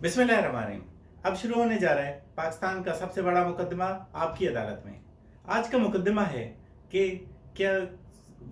बिस्मिल्लाहिर्रहमानिर्रहीम। अब शुरू होने जा रहा है पाकिस्तान का सबसे बड़ा मुकदमा आपकी अदालत में। आज का मुकदमा है कि क्या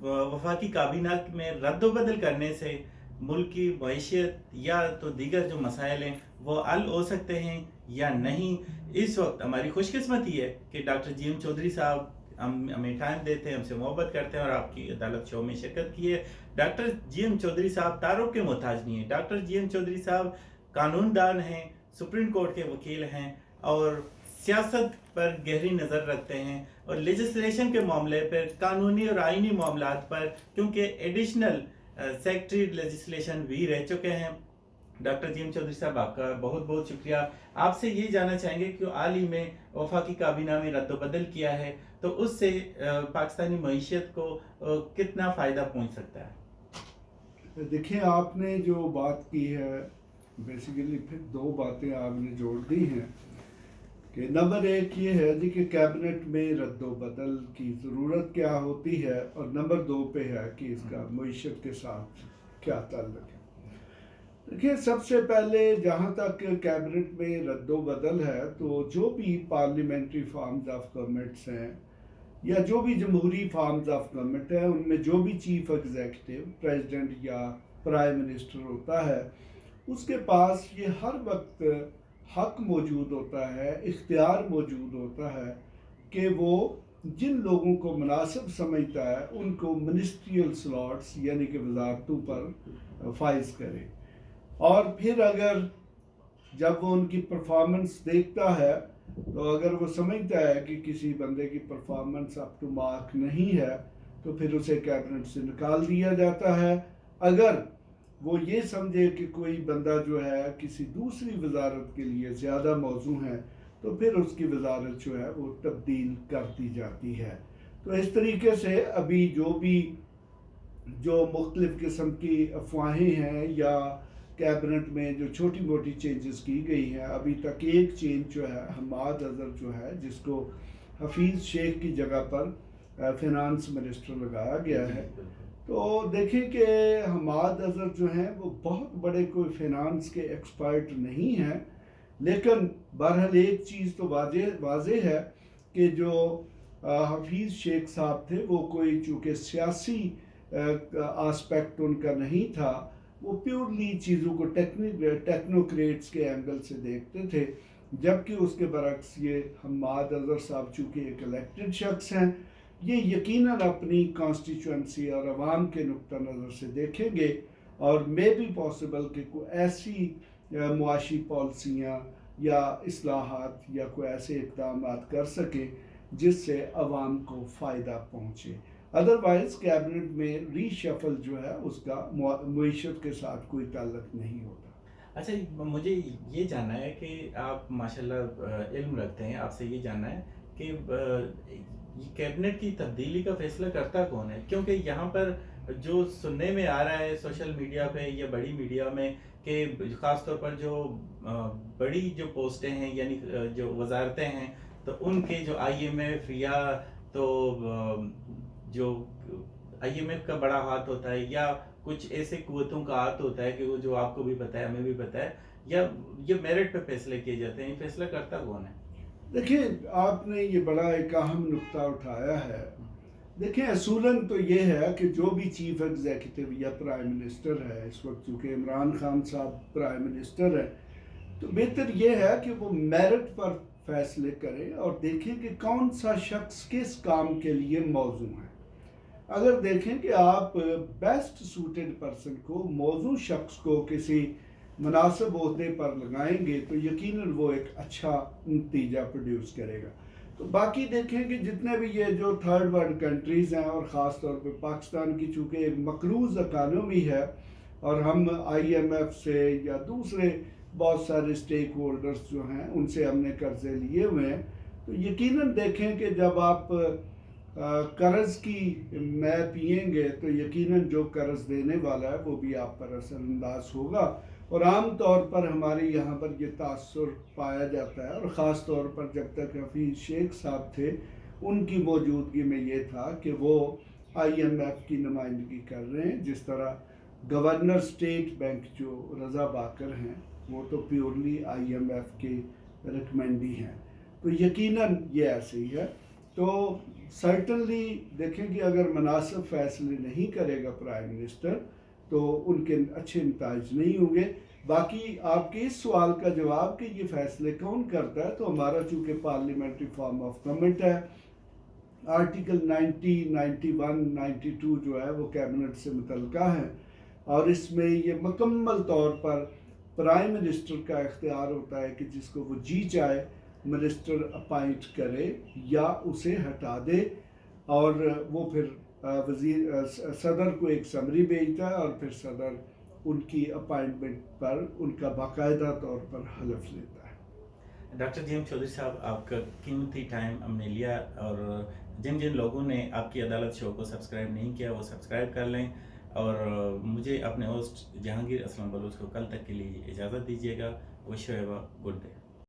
वफाकी काबीना में रद्द-ओ-बदल करने से मुल्क की मईशत या तो दीगर जो मसाइल हैं वो हल हो सकते हैं या नहीं। इस वक्त हमारी खुशकिस्मती है कि डॉक्टर जीएम चौधरी साहब हमें टाइम देते हैं, हमसे मोहब्बत करते हैं और आपकी अदालत शो में शिरकत की है। डॉक्टर जीएम चौधरी साहब तारुफ के मोहताज नहीं है। डॉक्टर जीएम चौधरी साहब कानूनदान हैं, सुप्रीम कोर्ट के वकील हैं और सियासत पर गहरी नज़र रखते हैं और लेजिस्लेशन के मामले पर, कानूनी और आइनी मामलात पर, क्योंकि एडिशनल सेक्रेटरी लेजिस्लेशन भी रह चुके हैं। डॉक्टर जीएम चौधरी साहब, आपका बहुत बहुत शुक्रिया। आपसे ये जानना चाहेंगे कि हाल ही में वफाकी काबीना में रद्द-ओ-बदल किया है तो उससे पाकिस्तानी मईशत को कितना फ़ायदा पहुंच सकता है? देखिए, आपने जो बात की है बेसिकली फिर दो बातें आपने जोड़ दी हैं कि नंबर एक ये है जी कि कैबिनेट में रद्द-ओ-बदल की ज़रूरत क्या होती है, और नंबर दो पे है कि इसका मईशत के साथ क्या ताल्लुक है। देखिए, सबसे पहले जहाँ तक कैबिनेट में रद्द-ओ-बदल है तो जो भी पार्लियामेंट्री फॉर्म्स ऑफ गवर्नमेंट्स हैं या जो भी जमहूरी फॉर्म्स ऑफ गवर्नमेंट है, उनमें जो भी चीफ एग्जीक्यूटिव प्रेसिडेंट या प्राइम मिनिस्टर होता है, उसके पास ये हर वक्त हक मौजूद होता है, इख्तियार मौजूद होता है कि वो जिन लोगों को मुनासिब समझता है उनको मिनिस्ट्रियल स्लॉट्स यानी कि वजारतों पर फाइज करे। और फिर अगर जब वो उनकी परफॉर्मेंस देखता है तो अगर वो समझता है कि किसी बंदे की परफॉर्मेंस अप टू मार्क नहीं है तो फिर उसे कैबिनेट से निकाल दिया जाता है। अगर वो ये समझे कि कोई बंदा जो है किसी दूसरी वजारत के लिए ज़्यादा मौजू है तो फिर उसकी वजारत जो है वो तब्दील कर दी जाती है। तो इस तरीके से अभी जो मुख्तलिफ़ किस्म की अफवाहें हैं या कैबिनेट में जो छोटी मोटी चेंजेस की गई हैं, अभी तक एक चेंज जो है हमाद अजहर जो है, जिसको हफीज़ शेख की जगह पर फिनांस मिनिस्टर लगाया गया है। तो देखें कि हमाद अजहर जो हैं वो बहुत बड़े कोई फिनांस के एक्सपर्ट नहीं हैं, लेकिन बहरहाल एक चीज़ तो वाज़ेह है कि जो हफीज़ शेख साहब थे वो कोई चूँकि सियासी आस्पेक्ट उनका नहीं था, वो प्योरली चीज़ों को टेक्नोक्रेट्स के एंगल से देखते थे, जबकि उसके बरक्स ये हम्माद अजहर साहब चूँकि एक इलेक्टेड शख्स हैं, ये यकीनन अपनी कॉन्स्टिट्यूंसी और अवाम के नुक्ता नज़र से देखेंगे और मे बी पॉसिबल कि कोई ऐसी मुआशी पॉलिसियाँ या इस्लाहात या कोई ऐसे इक़दाम कर सकें जिससे अवाम को फ़ायदा पहुँचे। अदरवाइज कैबिनेट में रीशफल जो है उसका मईशत के साथ कोई ताल्लुक नहीं होता। अच्छा, मुझे ये जानना है कि आप माशाल्लाह इल्म रखते हैं, आपसे ये जानना है कि ये कैबिनेट की तब्दीली का फैसला करता कौन है? क्योंकि यहाँ पर जो सुनने में आ रहा है सोशल मीडिया पे या बड़ी मीडिया में कि ख़ास तौर पर जो बड़ी जो पोस्टें हैं यानी जो वजारतें हैं तो उनके जो आईएमएफ या तो जो आईएमएफ का बड़ा हाथ होता है या कुछ ऐसे कुव्वतों का हाथ होता है कि वो जो आपको भी पता है, हमें भी पता है, या ये मेरिट पे फैसले किए जाते हैं, ये फैसला करता कौन है? देखिए, आपने ये बड़ा एक अहम नुक्ता उठाया है। देखिए, असूलन तो ये है कि जो भी चीफ एग्जीक्यूटिव या प्राइम मिनिस्टर है, इस वक्त चूँकि इमरान खान साहब प्राइम मिनिस्टर है, तो बेहतर ये है कि वो मेरिट पर फैसले करें और देखें कि कौन सा शख्स किस काम के लिए मौजू है। अगर देखें कि आप बेस्ट सूटेड पर्सन को, मौजू शख्स को किसी मुनासिब ओहदे पर लगाएंगे तो यकीनन वो एक अच्छा नतीजा प्रोड्यूस करेगा। तो बाकी देखें कि जितने भी ये जो थर्ड वर्ल्ड कंट्रीज़ हैं और ख़ास तौर पे पाकिस्तान की चूँकि एक मकरूज़ इकानमी है और हम आईएमएफ से या दूसरे बहुत सारे स्टेक होल्डर्स जो हैं उनसे हमने कर्ज़े लिए हुए हैं, तो यकीनन देखें कि जब आप कर्ज़ की मैं पिएंगे तो यकीनन जो कर्ज़ देने वाला है वो भी आप पर असरअंदाज होगा। और आम तौर पर हमारे यहाँ पर ये तासुर पाया जाता है, और ख़ास तौर पर जब तक हफीज़ शेख साहब थे उनकी मौजूदगी में ये था कि वो आईएमएफ की नुमाइंदगी कर रहे हैं। जिस तरह गवर्नर स्टेट बैंक जो रज़ा बाकर हैं وہ تو پیورلی IMF کے ریکمینڈی ہیں، تو یقیناً یہ ایسے ہی ہے. تو سرٹنلی دیکھیں کہ اگر مناسب فیصلے نہیں کرے گا پرائم منسٹر تو ان کے اچھے نتائج نہیں ہوں گے. باقی آپ کے اس سوال کا جواب کہ یہ فیصلے کون کرتا ہے، تو ہمارا چونکہ پارلیمنٹری فارم آف گورنمنٹ ہے، آرٹیکل 90، 91، 92 جو ہے وہ کیبنٹ سے متعلقہ ہے، اور اس میں یہ مکمل طور پر پرائم منسٹر کا اختیار ہوتا ہے کہ جس کو وہ جی چاہے منسٹر اپائنٹ کرے یا اسے ہٹا دے، اور وہ پھر صدر کو ایک سمری بھیجتا ہے، اور پھر صدر ان کی اپائنٹمنٹ پر ان کا باقاعدہ طور پر حلف لیتا ہے. ڈاکٹر جی ایم چودھری صاحب، آپ کا قیمتی ٹائم ہم نے لیا، اور جن لوگوں نے آپ کی عدالت شو کو سبسکرائب نہیں کیا وہ سبسکرائب کر لیں، اور مجھے اپنے ہوسٹ جہانگیر اسلم بلوچ کو کل تک کے لیے اجازت دیجیے گا. Wish you have a good day.